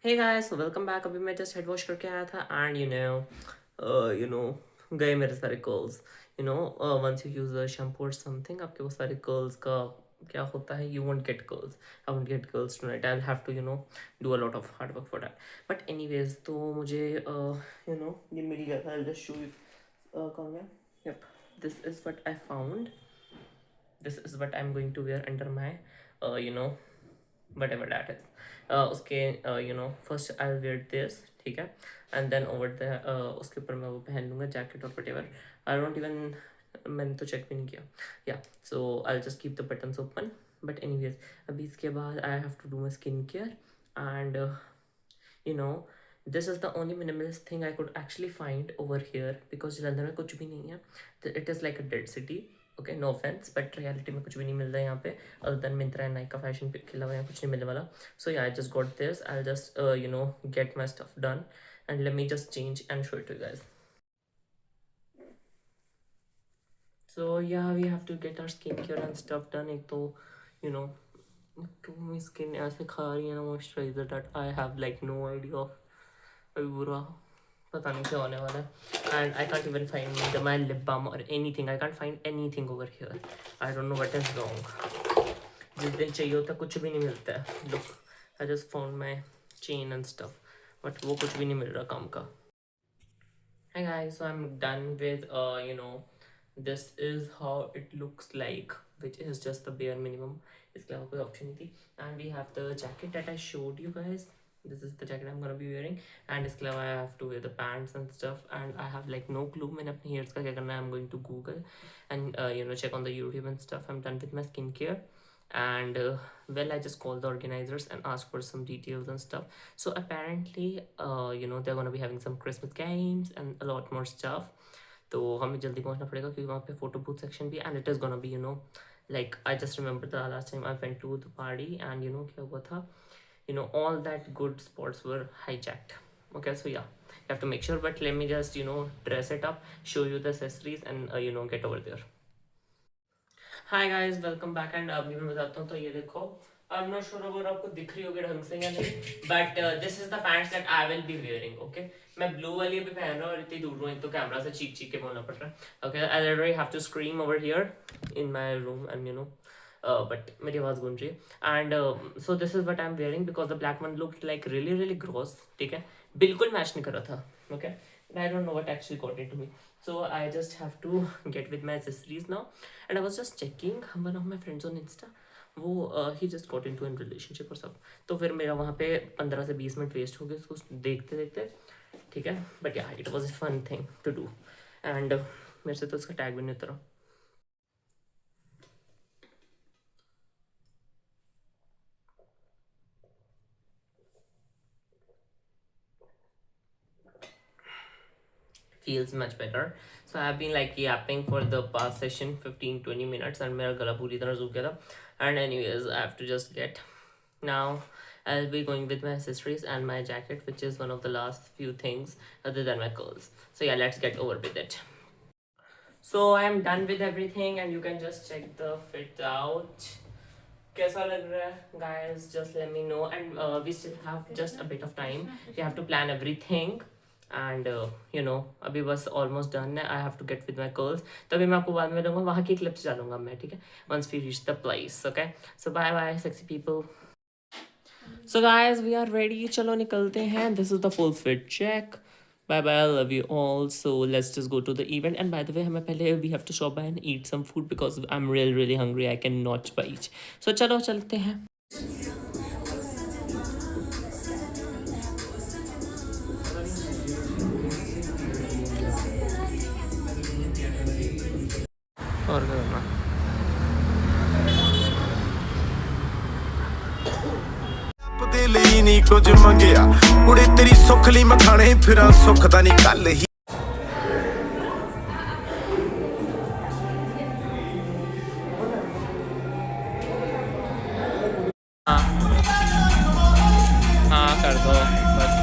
Hey guys, welcome back. अभी मैं just head wash करके आया था and गए मेरे सारे curls. Once you use a shampoo or something, आपके वो सारे curls का क्या होता है? You won't get curls. I won't get curls tonight. I'll have to do a lot of hard work for that. But anyways, तो मुझे ये मिल गया था. I'll just show you. कहाँ गया? Yep. This is what I found. This is what I'm going to wear under my whatever that is. उसके first I'll wear this, ठीक है, and then over the उसके ऊपर मैं वो पहन लूँगा जैकेट और whatever. I don't even मैंने तो चेक भी नहीं किया. Yeah, so I'll just keep the buttons open. But anyways, अभी इसके बाद I have to do my skincare and you know this is the only minimalist thing I could actually find over here because London में कुछ भी नहीं है. It is like a dead city. Okay no offence but reality में कुछ भी नहीं मिल रहा है यहाँ पे other than Myntra and Nike का फैशन के अलावा यहाँ कुछ नहीं मिलने वाला. So yeah I just got this. I just get my stuff done and let me just change and show it to you guys. So yeah we have to get our skin care and stuff done. एक तो to my skin ऐसे खा रही है ना moisturiser that I have like no idea of. अभी बुरा पता नहीं क्या होने वाला है and I can't even find my lip balm और anything. I can't find anything over here. I don't know what is wrong. जिस दिन चाहिए होता कुछ भी नहीं मिलता है. Look I just found my chain and stuff but वो कुछ भी नहीं मिल रहा काम का. Hi guys, so I'm done with this is how it looks like, which is just the bare minimum. इसके अलावा कोई ऑप्शन नहीं थी. And we have the jacket that I showed you guys. This is the jacket I'm gonna be wearing. And इसके अलावा I have to wear the pants and stuff. And I have like no clue मैंने अपने hairs का क्या करना है. I'm going to Google and check on the YouTube and stuff. I'm done with my skincare. And well, I just called the organizers and asked for some details and stuff. So apparently they're gonna be having some Christmas games and a lot more stuff. तो हमें जल्दी पहुंचना पड़ेगा क्योंकि वहाँ पे photo booth section भी and it is gonna be like I just remember the last time I went to the party and क्या हुआ था. All that good spots were hijacked. Okay, so yeah, you have to make sure. But let me just dress it up, show you the accessories and get over there. Hi guys, welcome back. And अभी मैं बताता हूँ. तो ये देखो, I'm not sure अगर आपको दिख रही होगी ढंग से या नहीं, but this is the pants that I will be wearing. Okay, मैं ब्लू वाली अभी पहन रहा हूँ और इतनी दूर हूँ तो कैमरा से चीख चीख के बोलना पड़ रहा है. Okay, I literally have to scream over here in my room and but मेरी आवाज़ गूंज रही है. And so this is what I'm wearing because the black one looked like really really gross. ठीक है, बिल्कुल मैच नहीं कर रहा था. Okay, and I don't know what actually got into me. So I just have to get with my accessories now. And I was just checking one of my friends on Insta. वो ही just got into in relationship और सब. तो फिर मेरा वहाँ पे 15 से 20 मिनट वेस्ट हो गए उसको देखते देखते. ठीक है, but yeah it was a fun thing to do. And मेरे से तो उसका टैग भी नहीं उतरा. feels much better. So I have been like yapping for the past session 15-20 minutes and मेरा गला पूरी तरह सूख गया था. And anyways, I have to just get now. I'll be going with my accessories and my jacket, which is one of the last few things other than my curls. So yeah, let's get over with it. So I am done with everything and you can just check the fit out. कैसा लग रहा है guys? Just let me know. And we still have just a bit of time. We have to plan everything. And अभी बस almost done है. I have to get with my curls. तभी मैं आपको बाद में दूंगा वहाँ की क्लिप्स डालूंगा मैं. ठीक है, once we reach the place. Okay, so bye bye sexy people. So guys, we are ready. चलो निकलते हैं. This is the full fit check. Bye bye, I love you all. So let's just go to the event. And by the way, हमें पहले we have to stop by and eat some food because I'm really really hungry. I cannot wait. So चलो चलते हैं. और करना ਦੇ ਲਈ ਨਹੀਂ ਕੁਝ ਮੰਗਿਆ ਕੁੜੇ ਤੇਰੀ ਸੁੱਖ ਲਈ ਮੈਂ ਖਾਣੇ ਫਿਰਾਂ ਸੁੱਖ ਦਾ ਨਹੀਂ ਕੱਲ ਹੀ हाँ कर दो बस.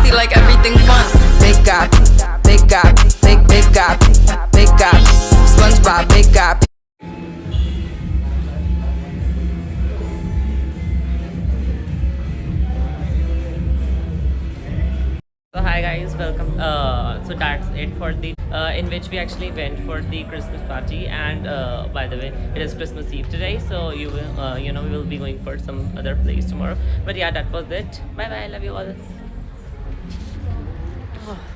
he like everything fun. Big guy, big guy, big guy, big guy. SpongeBob, big guy. So hi guys, welcome. So that's it for the in which we actually went for the Christmas party, and by the way, it is Christmas Eve today, so you will we will be going for some other place tomorrow. But yeah, that was it. Bye bye. Love you all.